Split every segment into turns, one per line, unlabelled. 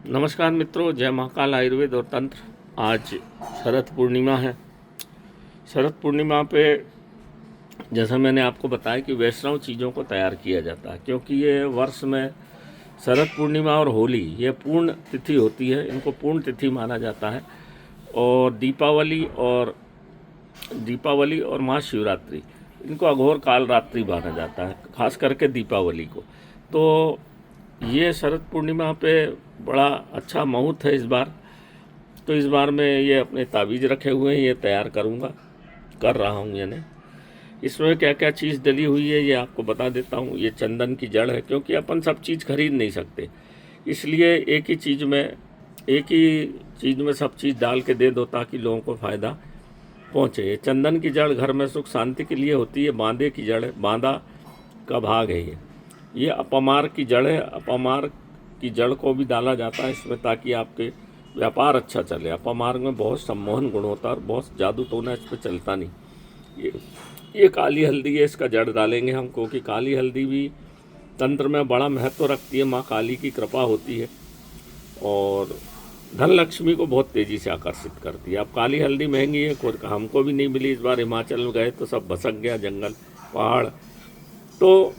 नमस्कार मित्रों, जय महाकाल आयुर्वेद और तंत्र। आज शरद पूर्णिमा है। शरद पूर्णिमा पे जैसा मैंने आपको बताया कि वैष्णव चीज़ों को तैयार किया जाता है, क्योंकि ये वर्ष में शरद पूर्णिमा और होली ये पूर्ण तिथि होती है, इनको पूर्ण तिथि माना जाता है। और दीपावली और महाशिवरात्रि इनको अघोर काल रात्रि माना जाता है, खास करके दीपावली को। तो ये शरद पूर्णिमा पे बड़ा अच्छा मुहूर्त है इस बार। तो इस बार मैं ये अपने तावीज़ रखे हुए हैं, ये तैयार कर रहा हूँ। यानी इसमें क्या क्या चीज़ डली हुई है ये आपको बता देता हूँ। ये चंदन की जड़ है, क्योंकि अपन सब चीज़ खरीद नहीं सकते, इसलिए एक ही चीज़ में सब चीज़ डाल के दे दो ताकि लोगों को फ़ायदा पहुँचे। ये चंदन की जड़ घर में सुख शांति के लिए होती है। बांदे की जड़ है, बांदा का भाग है ये अपमार की जड़ है। अपमार की जड़ को भी डाला जाता है इसमें, ताकि आपके व्यापार अच्छा चले। अपमार में बहुत सम्मोहन गुण होता है और बहुत जादू टोना इस पर चलता नहीं। ये काली हल्दी है, इसका जड़ डालेंगे हम, क्योंकि काली हल्दी भी तंत्र में बड़ा महत्व रखती है। माँ काली की कृपा होती है और धन लक्ष्मी को बहुत तेज़ी से आकर्षित करती है। अब काली हल्दी महंगी है, हमको भी नहीं मिली। इस बार हिमाचल में गए तो सब भसक गया, जंगल पहाड़। तो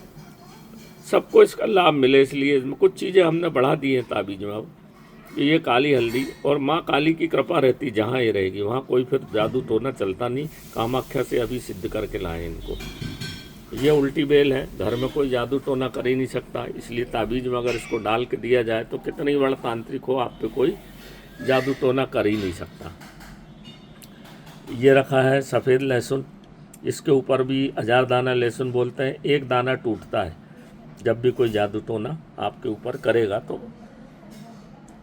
सबको इसका लाभ मिले, इसलिए इसमें कुछ चीज़ें हमने बढ़ा दी हैं ताबीज़ में। अब ये काली हल्दी और माँ काली की कृपा रहती, जहाँ ये रहेगी वहाँ कोई फिर जादू टोना चलता नहीं। कामाख्या से अभी सिद्ध करके लाए इनको। ये उल्टी बेल है, घर में कोई जादू टोना कर ही नहीं सकता, इसलिए ताबीज़ में अगर इसको डाल के दिया जाए तो कितनी बड़ा तांत्रिक हो, आप पे कोई जादू टोना कर ही नहीं सकता। ये रखा है सफ़ेद लहसुन, इसके ऊपर भी 1000 दाना लहसुन बोलते हैं। एक दाना टूटता है जब भी कोई जादू टोना आपके ऊपर करेगा। तो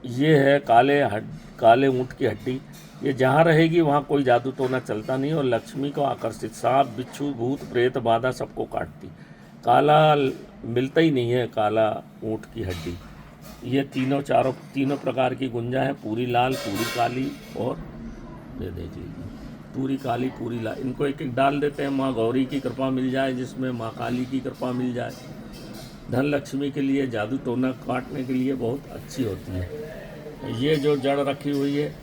ये है काले ऊँट की हड्डी। ये जहाँ रहेगी वहाँ कोई जादू टोना चलता नहीं और लक्ष्मी को आकर्षित, सांप बिच्छू भूत प्रेत बाधा सबको काटती। काला मिलता ही नहीं है, काला ऊँट की हड्डी। ये तीनों प्रकार की गुंजा है, पूरी लाल, पूरी काली और ये देख लीजिए पूरी काली पूरी लाल। इनको एक एक डाल देते हैं, माँ गौरी की कृपा मिल जाए, जिसमें माँ काली की कृपा मिल जाए। धन लक्ष्मी के लिए, जादू टोना काटने के लिए बहुत अच्छी होती है। ये जो जड़ रखी हुई है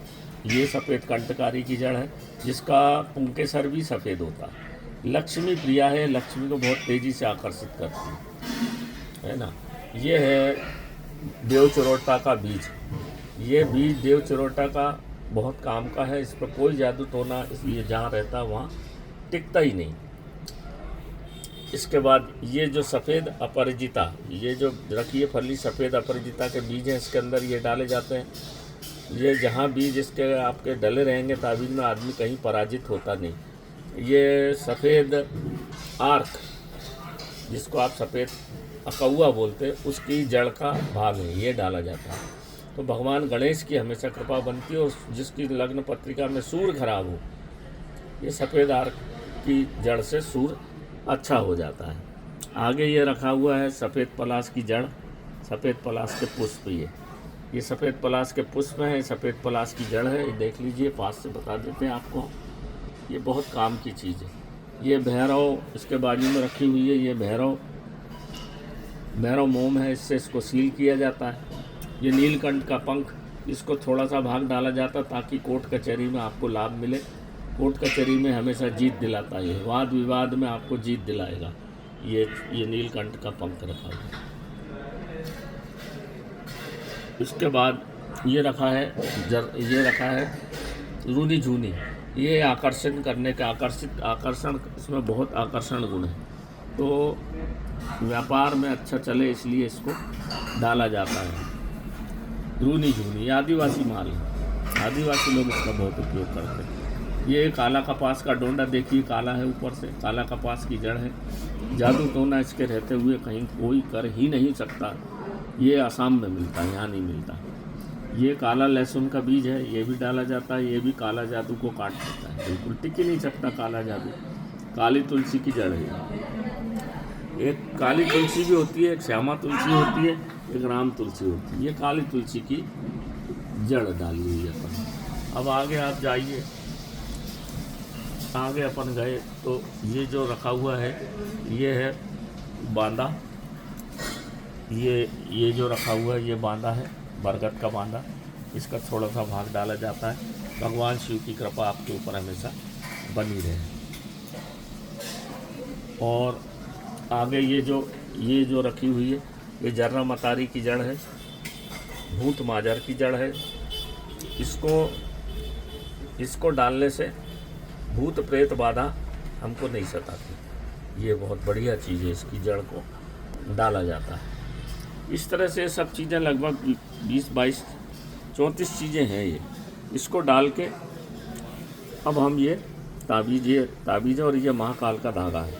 ये सफ़ेद कंटकारी की जड़ है, जिसका पुंकेसर भी सफ़ेद होता है। लक्ष्मी प्रिया है, लक्ष्मी को बहुत तेज़ी से आकर्षित करती है ना। ये है देव चिरोटा का बीज। ये बीज देव चिरोटा का बहुत काम का है। इस पर कोई जादू टोना इसलिए जहाँ रहता है वहाँ टिकता ही नहीं। इसके बाद ये जो सफ़ेद अपराजिता, ये जो रखी है फली सफ़ेद अपराजिता के बीज हैं, इसके अंदर ये डाले जाते हैं। ये जहाँ बीज इसके आपके डले रहेंगे ताबीज़ में, आदमी कहीं पराजित होता नहीं। ये सफ़ेद आर्क, जिसको आप सफ़ेद अकौआ बोलते हैं, उसकी जड़ का भाग है, ये डाला जाता है। तो भगवान गणेश की हमेशा कृपा बनती है। और जिसकी लग्न पत्रिका में सूर खराब हो, ये सफ़ेद आर्क की जड़ से सूर अच्छा हो जाता है। आगे ये रखा हुआ है सफ़ेद पलाश की जड़, सफ़ेद पलाश के पुष्प। ये सफ़ेद पलाश के पुष्प हैं, सफ़ेद पलाश की जड़ है। ये देख लीजिए, पास से बता देते हैं आपको। ये बहुत काम की चीज़ है। ये भैरव इसके बाजू में रखी हुई है, ये भैरव मोम है, इससे इसको सील किया जाता है। ये नीलकंठ का पंख, इसको थोड़ा सा भाग डाला जाता है ताकि कोर्ट कचहरी में आपको लाभ मिले। कोर्ट कचहरी में हमेशा जीत दिलाता है, वाद विवाद में आपको जीत दिलाएगा। ये नीलकंठ का पंख रखा है। उसके बाद ये रखा है रूनी झूनी। ये आकर्षण करने का आकर्षण, इसमें बहुत आकर्षण गुण है, तो व्यापार में अच्छा चले इसलिए इसको डाला जाता है। रूनी झूनी आदिवासी माल है, आदिवासी लोग इसका बहुत उपयोग करते हैं। ये काला कपास का डोंडा देखिए, काला है ऊपर से, काला कपास की जड़ है। जादू टोना इसके रहते हुए कहीं कोई कर ही नहीं सकता। ये आसाम में मिलता है, यहाँ नहीं मिलता। ये काला लहसुन का बीज है, ये भी डाला जाता है। ये भी काला जादू को काट देता है, बिल्कुल टिक ही नहीं सकता काला जादू। काली तुलसी की जड़ है। एक काली तुलसी भी होती है, एक श्यामा तुलसी होती है, एक राम तुलसी होती है। ये काली तुलसी की जड़ डाली हुई है अपन। अब आगे आप जाइए, आगे अपन गए तो ये जो रखा हुआ है ये है बांदा। ये जो रखा हुआ है ये बांदा है। बरगद का बांदा, इसका थोड़ा सा भाग डाला जाता है। भगवान शिव की कृपा आपके ऊपर हमेशा बनी रहे। और आगे ये जो रखी हुई है, ये जर्रा मतारी की जड़ है, भूत माजर की जड़ है। इसको डालने से भूत प्रेत बाधा हमको नहीं सताती। ये बहुत बढ़िया चीज़ है, इसकी जड़ को डाला जाता है। इस तरह से सब चीज़ें लगभग 20, 22, 34 चीज़ें हैं ये। इसको डाल के अब हम ये ताबीज़ और ये महाकाल का धागा है,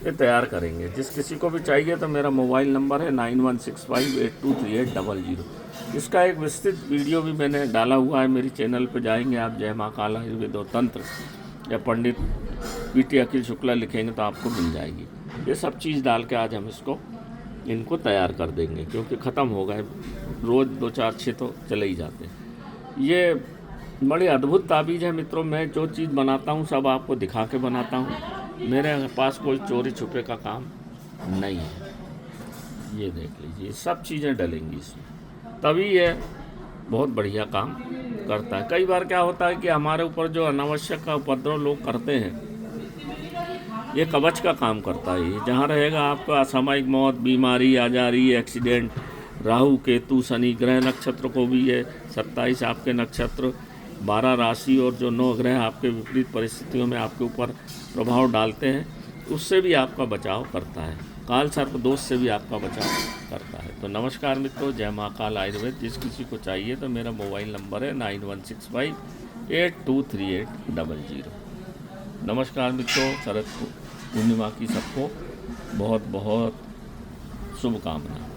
ये तैयार करेंगे। जिस किसी को भी चाहिए तो मेरा मोबाइल नंबर है 9165823800। इसका एक विस्तृत वीडियो भी मैंने डाला हुआ है मेरी चैनल पर, जाएंगे आप जय महाकाल आयुर्वेद और तंत्र या पंडित PT अखिल शुक्ला लिखेंगे तो आपको मिल जाएगी। ये सब चीज़ डाल के आज हम इनको तैयार कर देंगे, क्योंकि ख़त्म हो गए, रोज़ 2, 4, 6 तो चले ही जाते हैं। ये बड़ी अद्भुत ताबीज़ है मित्रों। मैं जो चीज़ बनाता हूँ सब आपको दिखा के बनाता हूँ। मेरे पास कोई चोरी छुपे का काम नहीं है। ये देख लीजिए, सब चीज़ें डलेंगी इसमें, तभी ये बहुत बढ़िया काम करता है। कई बार क्या होता है कि हमारे ऊपर जो अनावश्यक का उपद्रव लोग करते हैं, ये कवच का काम करता है। ये जहाँ रहेगा आपका असामयिक मौत, बीमारी, आजारी, एक्सीडेंट, राहु, केतु, शनि ग्रह नक्षत्र को भी ये 27 आपके नक्षत्र, 12 राशि और जो 9 ग्रह आपके विपरीत परिस्थितियों में आपके ऊपर प्रभाव डालते हैं, उससे भी आपका बचाव करता है। काल सर्प दोष से भी आपका बचाव करता है। तो नमस्कार मित्रों, जय महाकाल आयुर्वेद। जिस किसी को चाहिए तो मेरा मोबाइल नंबर है 9165823800। नमस्कार मित्रों, शरद पूर्णिमा की सबको बहुत बहुत शुभकामनाएं।